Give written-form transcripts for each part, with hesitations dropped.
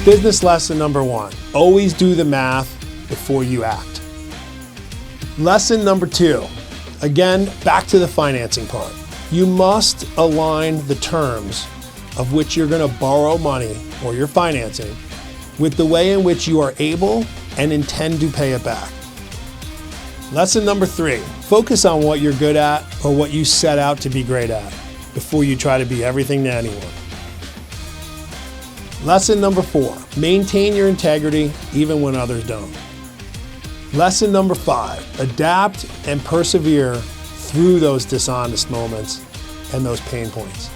Business lesson number 1, always do the math before you act. Lesson number 2, again, back to the financing part. You must align the terms of which you're going to borrow money or your financing with the way in which you are able and intend to pay it back. Lesson number 3, focus on what you're good at or what you set out to be great at before you try to be everything to anyone. Lesson number 4, maintain your integrity even when others don't. Lesson number 5, adapt and persevere through those dishonest moments and those pain points.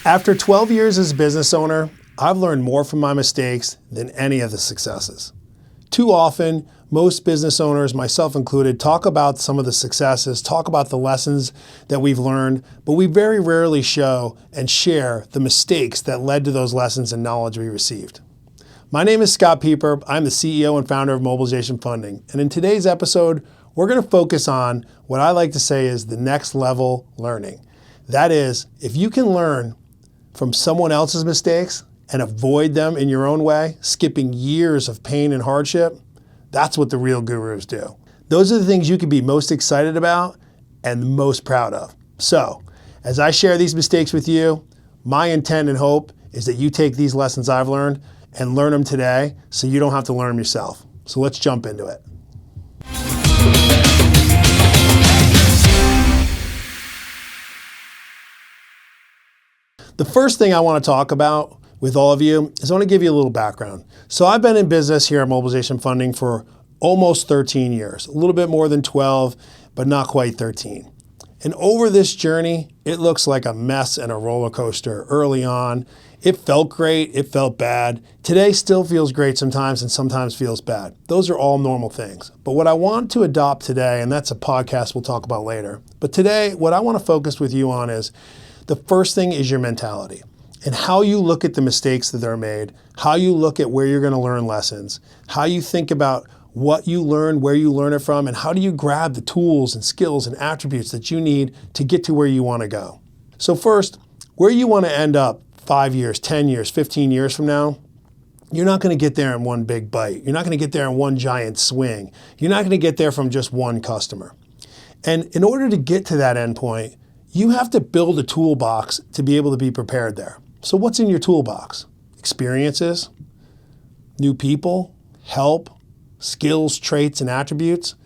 After 12 years as a business owner, I've learned more from my mistakes than any of the successes. Too often, most business owners, myself included, talk about some of the successes, talk about the lessons that we've learned, but we very rarely show and share the mistakes that led to those lessons and knowledge we received. My name is 𝗠𝘁𝗵. I'm the CEO and founder of Mobilization Funding. And in today's episode, we're going to focus on what I like to say is the next level learning. That is, if you can learn from someone else's mistakes and avoid them in your own way, skipping years of pain and hardship, that's what the real gurus do. Those are the things you can be most excited about and most proud of. So, as I share these mistakes with you, my intent and hope is that you take these lessons I've learned and learn them today so you don't have to learn them yourself. So let's jump into it. The first thing I want to talk about with all of you is I want to give you a little background. So I've been in business here at Mobilization Funding for almost 13 years, a little bit more than 12, but not quite 13. And over this journey, it looks like a mess and a roller coaster early on. It felt great, it felt bad. Today still feels great sometimes and sometimes feels bad. Those are all normal things. But what I want to adopt today, and that's a podcast we'll talk about later, but today what I want to focus with you on is the first thing is your mentality and how you look at the mistakes that are made, how you look at where you're going to learn lessons, how you think about what you learn, where you learn it from, and how do you grab the tools and skills and attributes that you need to get to where you want to go. So first, where you want to end up 5 years, 10 years, 15 years from now, you're not going to get there in one big bite. You're not going to get there in one giant swing. You're not going to get there from just one customer. And in order to get to that end point, you have to build a toolbox to be able to be prepared there. So what's in your toolbox? Experiences, new people, help, skills, traits, and attributes.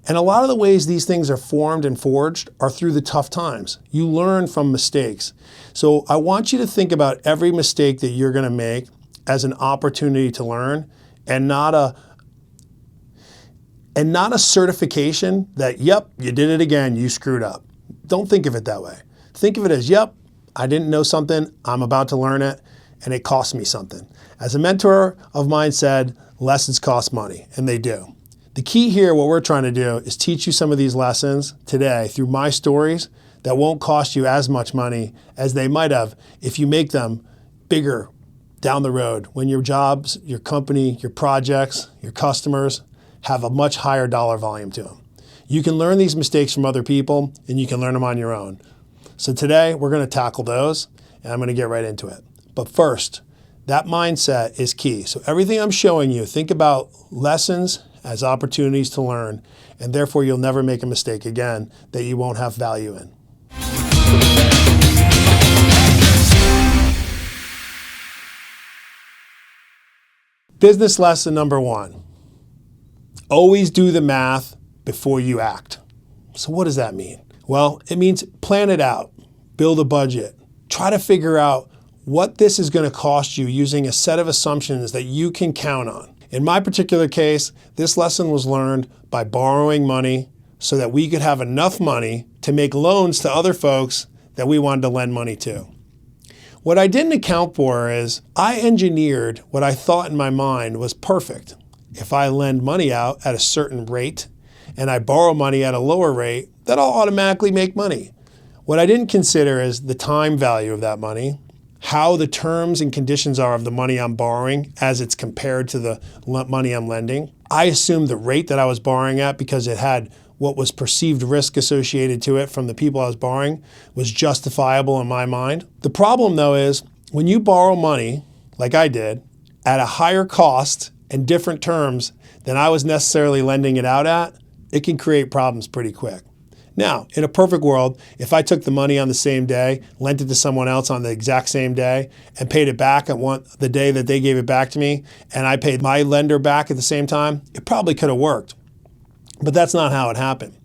And a lot of the ways these things are formed and forged are through the tough times. You learn from mistakes. So I want you to think about every mistake that you're going to make as an opportunity to learn and not a certification that, yep, you did it again, you screwed up. Don't think of it that way. Think of it as, yep, I didn't know something, I'm about to learn it, and it cost me something. As a mentor of mine said, lessons cost money, and they do. The key here, what we're trying to do, is teach you some of these lessons today through my stories that won't cost you as much money as they might have if you make them bigger down the road when your jobs, your company, your projects, your customers have a much higher dollar volume to them. You can learn these mistakes from other people and you can learn them on your own. So today we're going to tackle those and I'm going to get right into it. But first, that mindset is key. So everything I'm showing you, think about lessons as opportunities to learn, and therefore you'll never make a mistake again that you won't have value in. Business lesson number 1, always do the math before you act. So what does that mean? Well, it means plan it out, build a budget, try to figure out what this is going to cost you using a set of assumptions that you can count on. In my particular case, this lesson was learned by borrowing money so that we could have enough money to make loans to other folks that we wanted to lend money to. What I didn't account for is I engineered what I thought in my mind was perfect. If I lend money out at a certain rate and I borrow money at a lower rate, that I'll automatically make money. What I didn't consider is the time value of that money, how the terms and conditions are of the money I'm borrowing as it's compared to the money I'm lending. I assumed the rate that I was borrowing at because it had what was perceived risk associated to it from the people I was borrowing was justifiable in my mind. The problem though is when you borrow money, like I did, at a higher cost and different terms than I was necessarily lending it out at, it can create problems pretty quick. Now, in a perfect world, if I took the money on the same day, lent it to someone else on the exact same day, and paid it back at the day that they gave it back to me, and I paid my lender back at the same time, it probably could have worked. But that's not how it happened.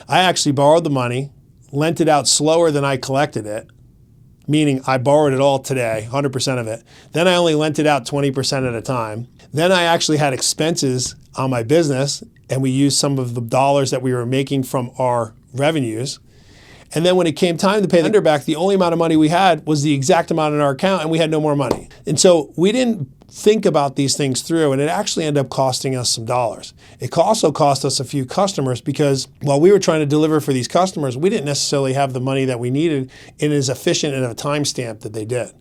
I actually borrowed the money, lent it out slower than I collected it, meaning I borrowed it all today, 100% of it. Then I only lent it out 20% at a time. Then I actually had expenses on my business, and we used some of the dollars that we were making from our revenues. And then when it came time to pay the lender back, the only amount of money we had was the exact amount in our account, and we had no more money. And so we didn't think about these things through, and it actually ended up costing us some dollars. It also cost us a few customers because while we were trying to deliver for these customers, we didn't necessarily have the money that we needed in as efficient and a time stamp that they did.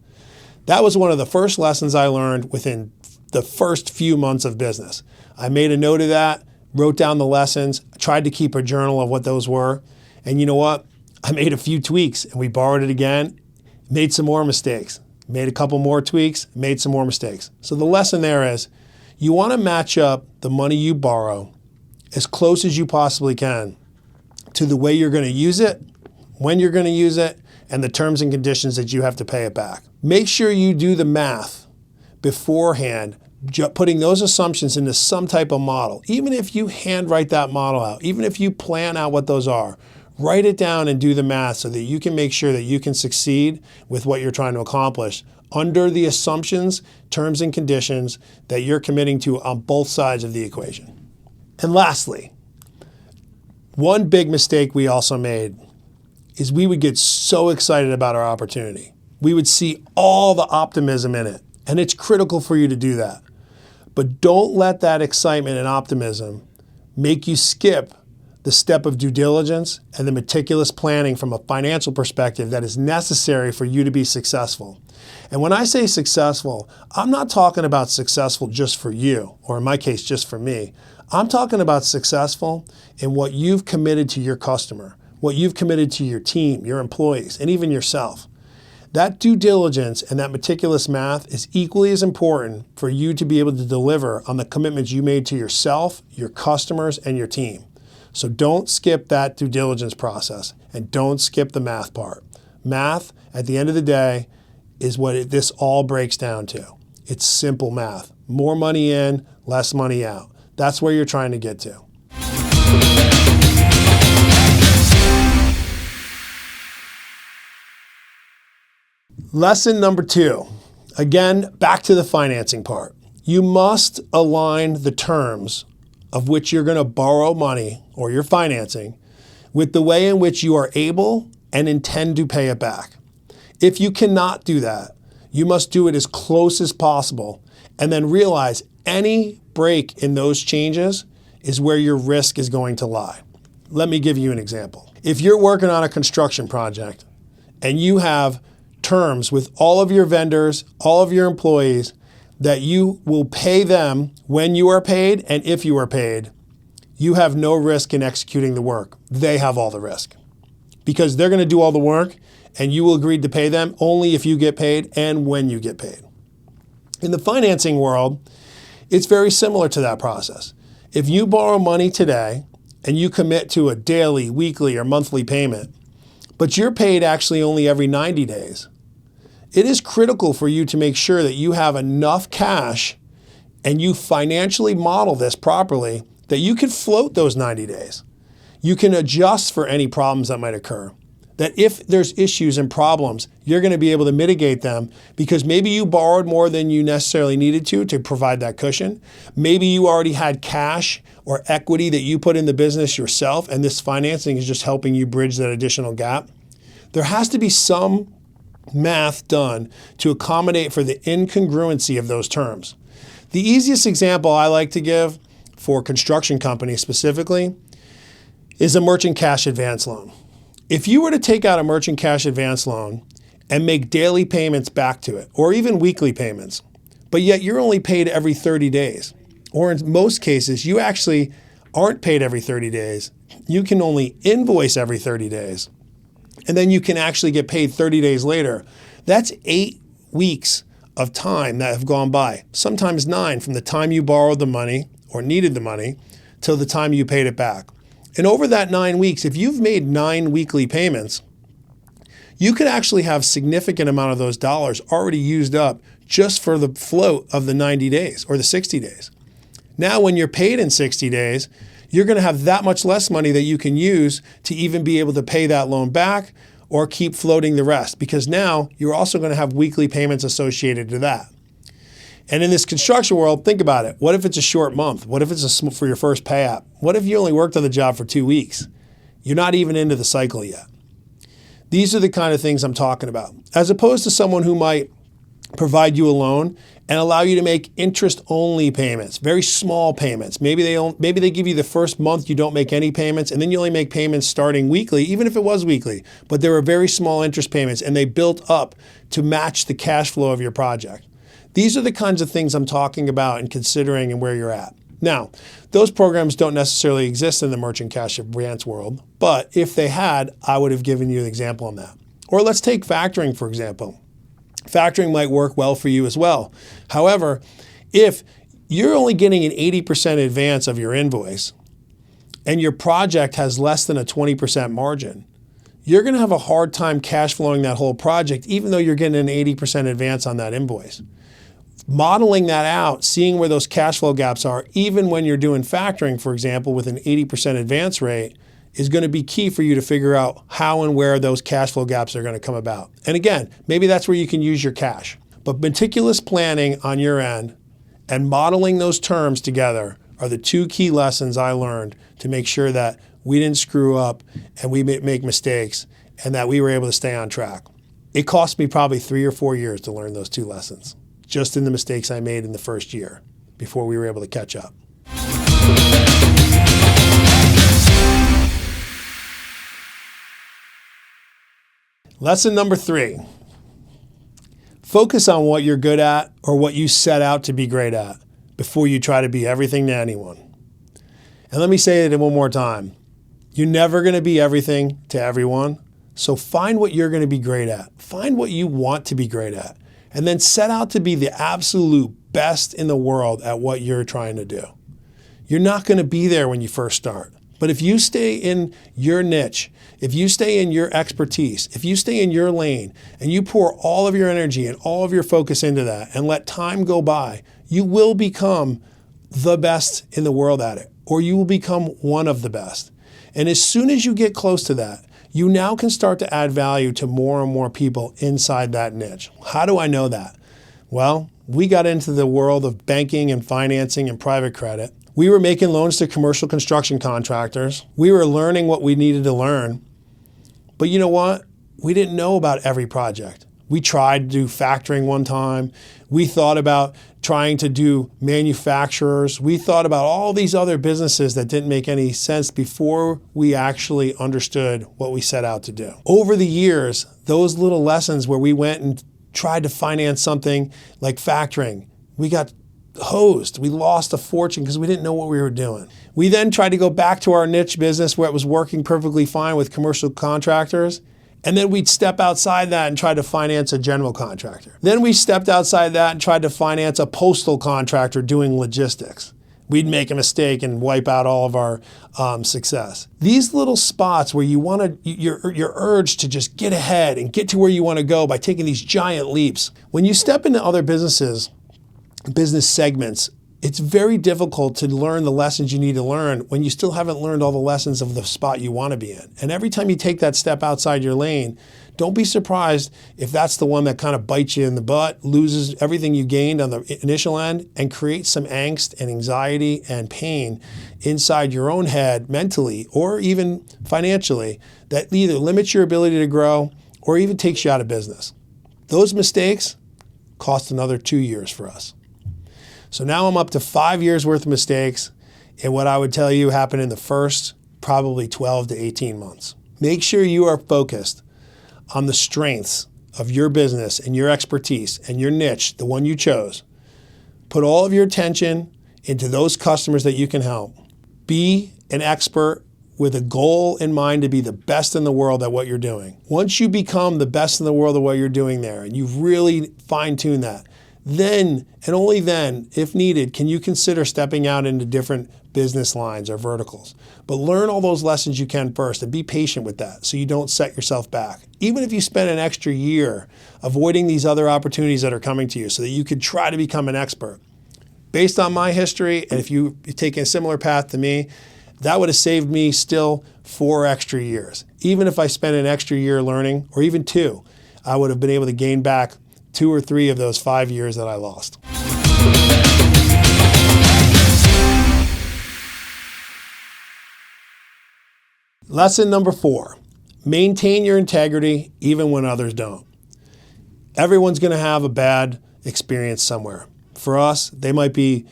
That was one of the first lessons I learned within the first few months of business. I made a note of that, wrote down the lessons, tried to keep a journal of what those were. And you know what? I made a few tweaks and we borrowed it again, made some more mistakes, made a couple more tweaks, made some more mistakes. So the lesson there is you want to match up the money you borrow as close as you possibly can to the way you're going to use it, when you're going to use it, and the terms and conditions that you have to pay it back. Make sure you do the math beforehand, putting those assumptions into some type of model. Even if you handwrite that model out, even if you plan out what those are, write it down and do the math so that you can make sure that you can succeed with what you're trying to accomplish under the assumptions, terms and conditions that you're committing to on both sides of the equation. And lastly, one big mistake we also made is we would get so excited about our opportunity. We would see all the optimism in it, and it's critical for you to do that. But don't let that excitement and optimism make you skip the step of due diligence and the meticulous planning from a financial perspective that is necessary for you to be successful. And when I say successful, I'm not talking about successful just for you, or in my case, just for me. I'm talking about successful in what you've committed to your customer, what you've committed to your team, your employees, and even yourself. That due diligence and that meticulous math is equally as important for you to be able to deliver on the commitments you made to yourself, your customers, and your team. So don't skip that due diligence process and don't skip the math part. Math, at the end of the day, is what this all breaks down to. It's simple math. More money in, less money out. That's where you're trying to get to. Lesson number 2, again, back to the financing part. You must align the terms of which you're going to borrow money or your financing with the way in which you are able and intend to pay it back. If you cannot do that, you must do it as close as possible and then realize any break in those changes is where your risk is going to lie. Let me give you an example. If you're working on a construction project and you have terms with all of your vendors, all of your employees, that you will pay them when you are paid and if you are paid, you have no risk in executing the work. They have all the risk because they're going to do all the work and you will agree to pay them only if you get paid and when you get paid. In the financing world, it's very similar to that process. If you borrow money today and you commit to a daily, weekly, or monthly payment, but you're paid actually only every 90 days, it is critical for you to make sure that you have enough cash and you financially model this properly that you can float those 90 days. You can adjust for any problems that might occur. That if there's issues and problems, you're going to be able to mitigate them because maybe you borrowed more than you necessarily needed to provide that cushion. Maybe you already had cash or equity that you put in the business yourself and this financing is just helping you bridge that additional gap. There has to be some math done to accommodate for the incongruency of those terms. The easiest example I like to give for construction companies specifically is a merchant cash advance loan. If you were to take out a merchant cash advance loan and make daily payments back to it, or even weekly payments, but yet you're only paid every 30 days, or in most cases, you actually aren't paid every 30 days, you can only invoice every 30 days, and then you can actually get paid 30 days later. That's 8 weeks of time that have gone by, sometimes 9, from the time you borrowed the money or needed the money till the time you paid it back. And over that 9 weeks, if you've made 9 weekly payments, you could actually have a significant amount of those dollars already used up just for the float of the 90 days or the 60 days. Now, when you're paid in 60 days, you're going to have that much less money that you can use to even be able to pay that loan back or keep floating the rest, because now you're also going to have weekly payments associated to that. And in this construction world, think about it. What if it's a short month? What if it's for your first pay app? What if you only worked on the job for 2 weeks? You're not even into the cycle yet. These are the kind of things I'm talking about, as opposed to someone who might provide you a loan and allow you to make interest-only payments, very small payments. Maybe they give you the first month you don't make any payments, and then you only make payments starting weekly, even if it was weekly. But there were very small interest payments, and they built up to match the cash flow of your project. These are the kinds of things I'm talking about and considering and where you're at. Now, those programs don't necessarily exist in the merchant cash advance world, but if they had, I would have given you an example on that. Or let's take factoring, for example. Factoring might work well for you as well. However, if you're only getting an 80% advance of your invoice and your project has less than a 20% margin, you're going to have a hard time cash flowing that whole project, even though you're getting an 80% advance on that invoice. Modeling that out, seeing where those cash flow gaps are, even when you're doing factoring, for example, with an 80% advance rate, is going to be key for you to figure out how and where those cash flow gaps are going to come about. And again, maybe that's where you can use your cash. But meticulous planning on your end and modeling those terms together are the 2 key lessons I learned to make sure that we didn't screw up and we make mistakes and that we were able to stay on track. It cost me probably 3 or 4 years to learn those 2 lessons, just in the mistakes I made in the first year before we were able to catch up. Lesson number 3, focus on what you're good at or what you set out to be great at before you try to be everything to anyone. And let me say it one more time. You're never going to be everything to everyone. So find what you're going to be great at. Find what you want to be great at. And then set out to be the absolute best in the world at what you're trying to do. You're not going to be there when you first start. But if you stay in your niche, if you stay in your expertise, if you stay in your lane and you pour all of your energy and all of your focus into that and let time go by, you will become the best in the world at it, or you will become one of the best. And as soon as you get close to that, you now can start to add value to more and more people inside that niche. How do I know that? Well, we got into the world of banking and financing and private credit. We were making loans to commercial construction contractors. We were learning what we needed to learn. But you know what? We didn't know about every project. We tried to do factoring one time. We thought about trying to do manufacturers. We thought about all these other businesses that didn't make any sense before we actually understood what we set out to do. Over the years, those little lessons where we went and tried to finance something like factoring, we got hosed. We lost a fortune because we didn't know what we were doing. We then tried to go back to our niche business where it was working perfectly fine with commercial contractors. And then we'd step outside that and try to finance a general contractor. Then we stepped outside that and tried to finance a postal contractor doing logistics. We'd make a mistake and wipe out all of our success. These little spots where you're urged to just get ahead and get to where you want to go by taking these giant leaps. When you step into other business segments, it's very difficult to learn the lessons you need to learn when you still haven't learned all the lessons of the spot you want to be in. And every time you take that step outside your lane, don't be surprised if that's the one that kind of bites you in the butt, loses everything you gained on the initial end, and creates some angst and anxiety and pain inside your own head mentally or even financially that either limits your ability to grow or even takes you out of business. Those mistakes cost another 2 years for us. So now I'm up to 5 years worth of mistakes in what I would tell you happened in the first probably 12 to 18 months. Make sure you are focused on the strengths of your business and your expertise and your niche, the one you chose. Put all of your attention into those customers that you can help. Be an expert with a goal in mind to be the best in the world at what you're doing. Once you become the best in the world at what you're doing there, and you've really fine-tuned that, then, and only then, if needed, can you consider stepping out into different business lines or verticals. But learn all those lessons you can first and be patient with that so you don't set yourself back. Even if you spend an extra year avoiding these other opportunities that are coming to you so that you could try to become an expert. Based on my history, and if you've taken a similar path to me, that would have saved me still 4 extra years. Even if I spent an extra year learning, or even 2, I would have been able to gain back 2 or 3 of those 5 years that I lost. Lesson number 4, maintain your integrity even when others don't. Everyone's going to have a bad experience somewhere. For us, they might be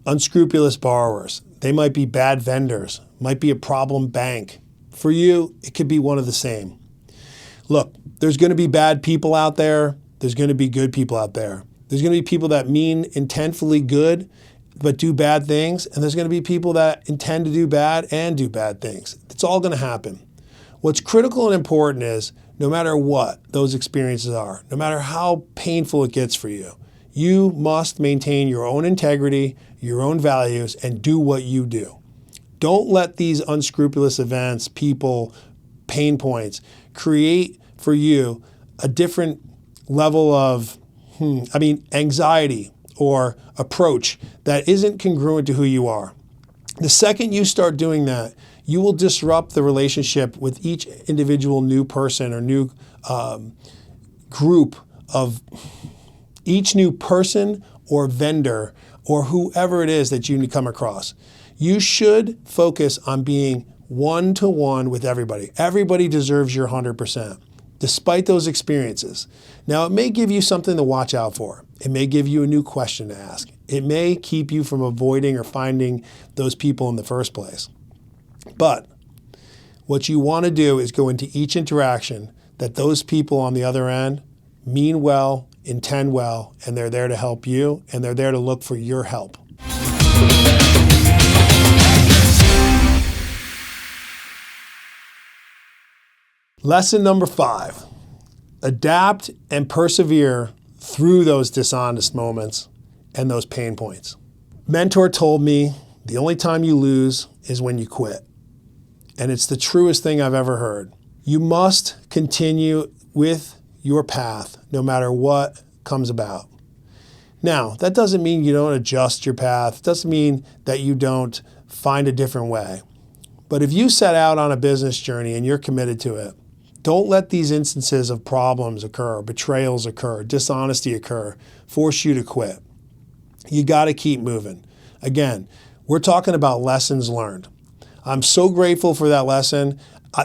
unscrupulous borrowers. They might be bad vendors, might be a problem bank. For you, it could be one of the same. Look, there's going to be bad people out there. There's going to be good people out there. There's going to be people that mean intentfully good, but do bad things. And there's going to be people that intend to do bad and do bad things. It's all going to happen. What's critical and important is no matter what those experiences are, no matter how painful it gets for you, you must maintain your own integrity, your own values, and do what you do. Don't let these unscrupulous events, people, pain points create for you a different level of, anxiety or approach that isn't congruent to who you are. The second you start doing that, you will disrupt the relationship with each individual new person or new group of each new person or vendor or whoever it is that you come across. You should focus on being one-to-one with everybody. Everybody deserves your 100%, despite those experiences. Now, it may give you something to watch out for. It may give you a new question to ask. It may keep you from avoiding or finding those people in the first place. But what you want to do is go into each interaction that those people on the other end mean well, intend well, and they're there to help you, and they're there to look for your help. Lesson number 5, adapt and persevere through those dishonest moments and those pain points. Mentor told me the only time you lose is when you quit. And it's the truest thing I've ever heard. You must continue with your path no matter what comes about. Now, that doesn't mean you don't adjust your path. It doesn't mean that you don't find a different way. But if you set out on a business journey and you're committed to it, don't let these instances of problems occur, betrayals occur, dishonesty occur, force you to quit. You got to keep moving. Again, we're talking about lessons learned. I'm so grateful for that lesson.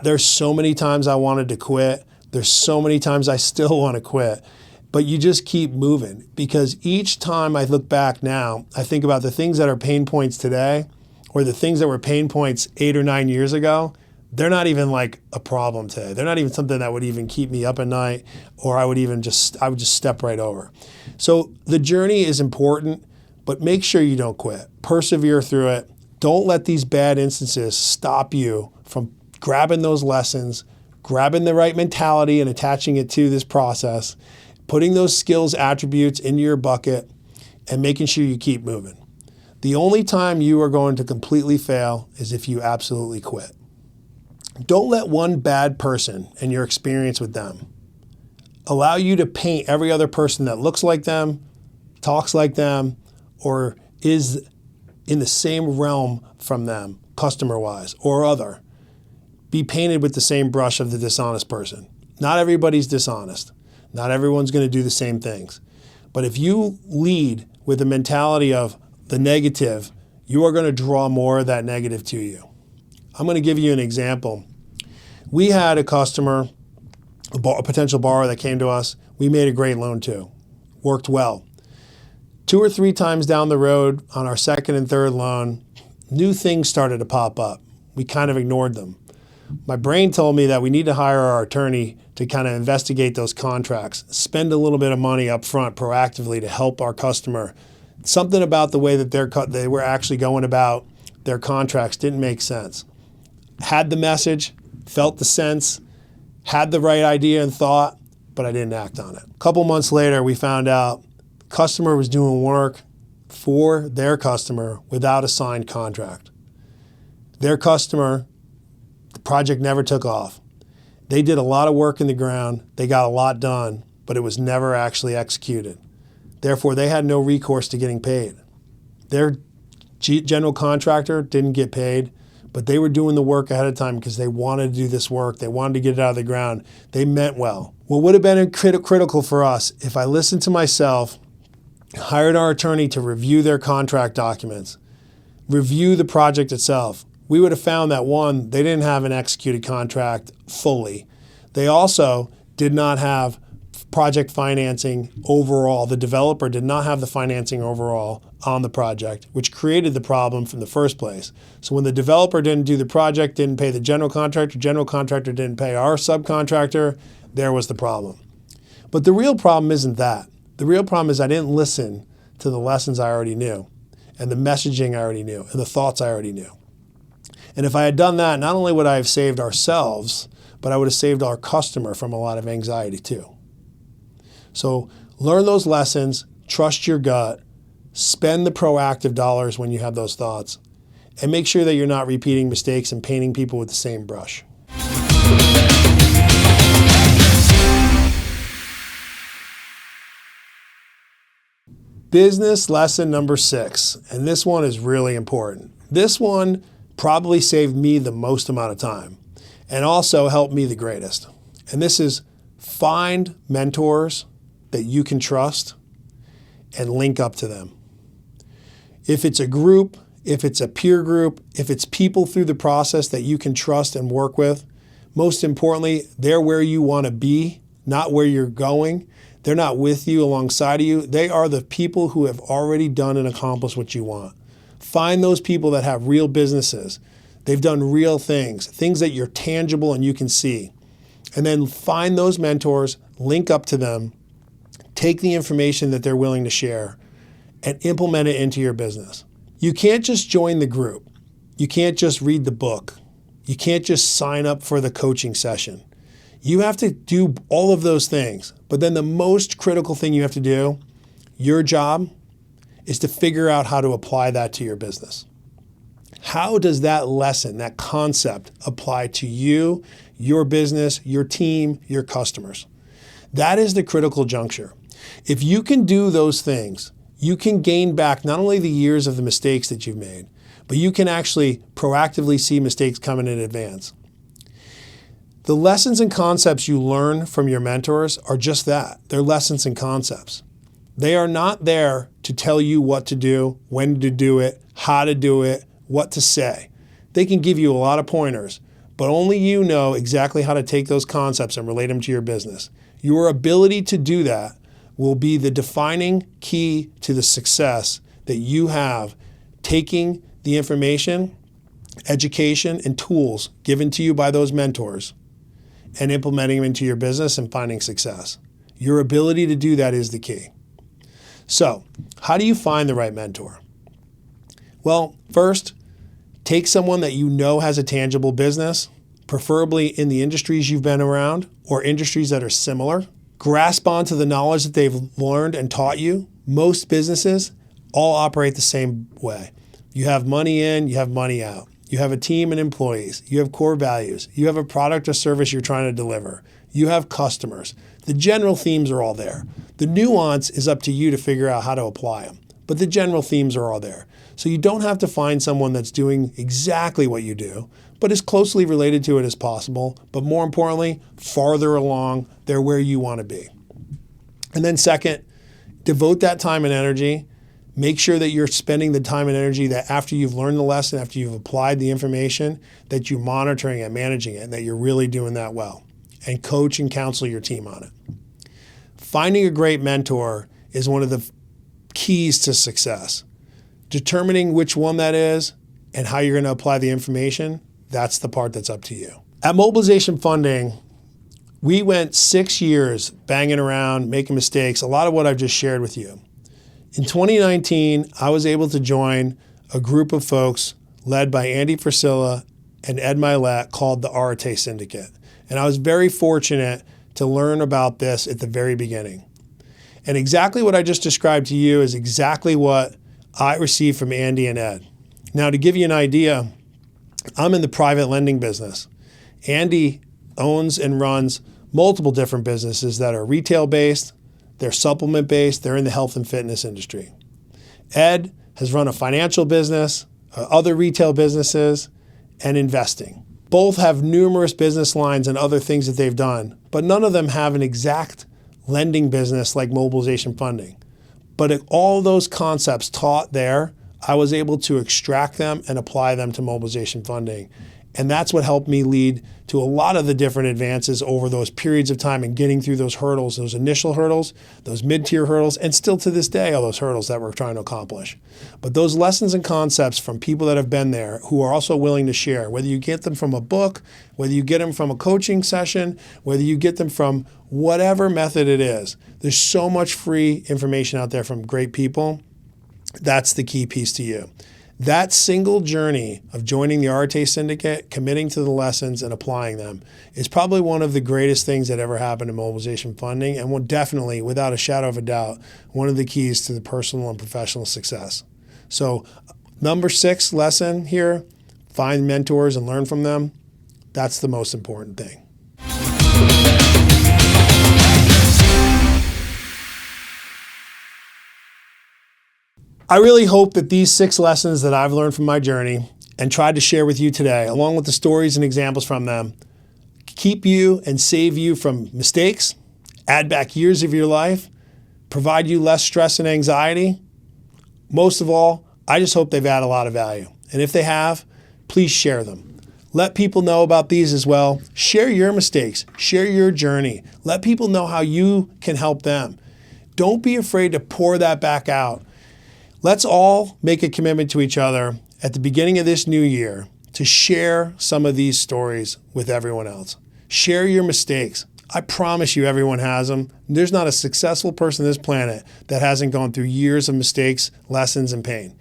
There's so many times I wanted to quit. There's so many times I still want to quit. But you just keep moving, because each time I look back now, I think about the things that are pain points today or the things that were pain points 8 or 9 years ago. They're not even like a problem today. They're not even something that would even keep me up at night, or I would just step right over. So the journey is important, but make sure you don't quit. Persevere through it. Don't let these bad instances stop you from grabbing those lessons, grabbing the right mentality and attaching it to this process, putting those skills, attributes into your bucket, and making sure you keep moving. The only time you are going to completely fail is if you absolutely quit. Don't let one bad person and your experience with them allow you to paint every other person that looks like them, talks like them, or is in the same realm from them, customer-wise or other. Be painted with the same brush of the dishonest person. Not everybody's dishonest. Not everyone's going to do the same things. But if you lead with the mentality of the negative, you are going to draw more of that negative to you. I'm going to give you an example. We had a customer, a potential borrower that came to us. We made a great loan to. Worked well. 2 or 3 times down the road on our second and third loan, new things started to pop up. We kind of ignored them. My brain told me that we need to hire our attorney to kind of investigate those contracts, spend a little bit of money up front proactively to help our customer. Something about the way that they were actually going about their contracts didn't make sense. had the message, felt the sense, had the right idea and thought, but I didn't act on it. A couple months later, we found out the customer was doing work for their customer without a signed contract. Their customer, the project never took off. They did a lot of work in the ground, they got a lot done, but it was never actually executed. Therefore, they had no recourse to getting paid. Their general contractor didn't get paid, but they were doing the work ahead of time because they wanted to do this work. They wanted to get it out of the ground. They meant well. What would have been critical for us if I listened to myself, hired our attorney to review their contract documents, review the project itself, we would have found that one, they didn't have an executed contract fully. They also did not have project financing overall. The developer did not have the financing overall on the project, which created the problem from the first place. So when the developer didn't do the project, didn't pay the general contractor didn't pay our subcontractor, there was the problem. But the real problem isn't that. The real problem is I didn't listen to the lessons I already knew, and the messaging I already knew, and the thoughts I already knew. And if I had done that, not only would I have saved ourselves, but I would have saved our customer from a lot of anxiety too. So learn those lessons, trust your gut, spend the proactive dollars when you have those thoughts, and make sure that you're not repeating mistakes and painting people with the same brush. Business lesson number 6, and this one is really important. This one probably saved me the most amount of time and also helped me the greatest. And this is find mentors that you can trust and link up to them. If it's a group, if it's a peer group, if it's people through the process that you can trust and work with, most importantly, they're where you want to be, not where you're going. They're not with you, alongside of you. They are the people who have already done and accomplished what you want. Find those people that have real businesses. They've done real things that you're tangible and you can see. And then find those mentors, link up to them, take the information that they're willing to share, and implement it into your business. You can't just join the group. You can't just read the book. You can't just sign up for the coaching session. You have to do all of those things. But then the most critical thing you have to do, your job, is to figure out how to apply that to your business. How does that lesson, that concept, apply to you, your business, your team, your customers? That is the critical juncture. If you can do those things, you can gain back not only the years of the mistakes that you've made, but you can actually proactively see mistakes coming in advance. The lessons and concepts you learn from your mentors are just that. They're lessons and concepts. They are not there to tell you what to do, when to do it, how to do it, what to say. They can give you a lot of pointers, but only you know exactly how to take those concepts and relate them to your business. Your ability to do that will be the defining key to the success that you have taking the information, education, and tools given to you by those mentors and implementing them into your business and finding success. Your ability to do that is the key. So, how do you find the right mentor? Well, first, take someone that you know has a tangible business, preferably in the industries you've been around or industries that are similar. Grasp onto the knowledge that they've learned and taught you. Most businesses all operate the same way. You have money in, you have money out. You have a team and employees. You have core values. You have a product or service you're trying to deliver. You have customers. The general themes are all there. The nuance is up to you to figure out how to apply them. But the general themes are all there. So you don't have to find someone that's doing exactly what you do, but as closely related to it as possible. But more importantly, farther along, they're where you want to be. And then second, devote that time and energy. Make sure that you're spending the time and energy that after you've learned the lesson, after you've applied the information, that you're monitoring and managing it, and that you're really doing that well. And coach and counsel your team on it. Finding a great mentor is one of the keys to success. Determining which one that is and how you're going to apply the information, that's the part that's up to you. At Mobilization Funding, we went 6 years banging around, making mistakes, a lot of what I've just shared with you. In 2019, I was able to join a group of folks led by 𝗍𝘆𝗺𝗀𝗀 and 𝗍𝘆𝗺𝗻 called the 𝗟ci Syndicate. And I was very fortunate to learn about this at the very beginning. And exactly what I just described to you is exactly what I received from Andy and Ed. Now, to give you an idea, I'm in the private lending business. Andy owns and runs multiple different businesses that are retail-based, they're supplement-based, they're in the health and fitness industry. Ed has run a financial business, other retail businesses, and investing. Both have numerous business lines and other things that they've done, but none of them have an exact lending business like mobilization funding. But all those concepts taught there, I was able to extract them and apply them to mobilization funding. And that's what helped me lead to a lot of the different advances over those periods of time and getting through those hurdles, those initial hurdles, those mid-tier hurdles, and still to this day are those hurdles that we're trying to accomplish. But those lessons and concepts from people that have been there who are also willing to share, whether you get them from a book, whether you get them from a coaching session, whether you get them from whatever method it is, there's so much free information out there from great people. That's the key piece to you. That single journey of joining the 𝗟ci Syndicate, committing to the lessons and applying them is probably one of the greatest things that ever happened in mobilization funding, and will definitely, without a shadow of a doubt, one of the keys to the personal and professional success. So number 6 lesson here, find mentors and learn from them. That's the most important thing. I really hope that these 6 lessons that I've learned from my journey and tried to share with you today, along with the stories and examples from them, keep you and save you from mistakes, add back years of your life, provide you less stress and anxiety. Most of all, I just hope they've added a lot of value. And if they have, please share them. Let people know about these as well. Share your mistakes, share your journey. Let people know how you can help them. Don't be afraid to pour that back out. Let's all make a commitment to each other at the beginning of this new year to share some of these stories with everyone else. Share your mistakes. I promise you everyone has them. There's not a successful person on this planet that hasn't gone through years of mistakes, lessons, and pain.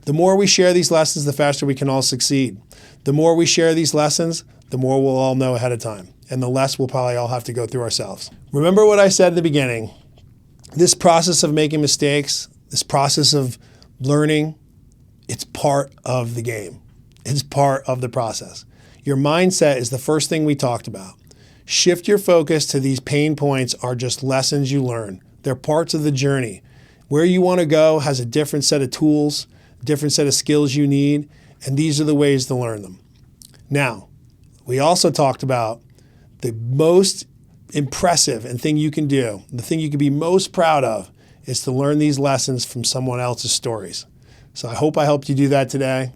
The more we share these lessons, the faster we can all succeed. The more we share these lessons, the more we'll all know ahead of time, and the less we'll probably all have to go through ourselves. Remember what I said at the beginning. This process of making mistakes, this process of learning, it's part of the game. It's part of the process. Your mindset is the first thing we talked about. Shift your focus to these pain points are just lessons you learn. They're parts of the journey. Where you want to go has a different set of tools, different set of skills you need, and these are the ways to learn them. Now, we also talked about the most impressive and thing you can do, the thing you can be most proud of, is to learn these lessons from someone else's stories. So I hope I helped you do that today.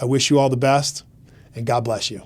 I wish you all the best, and God bless you.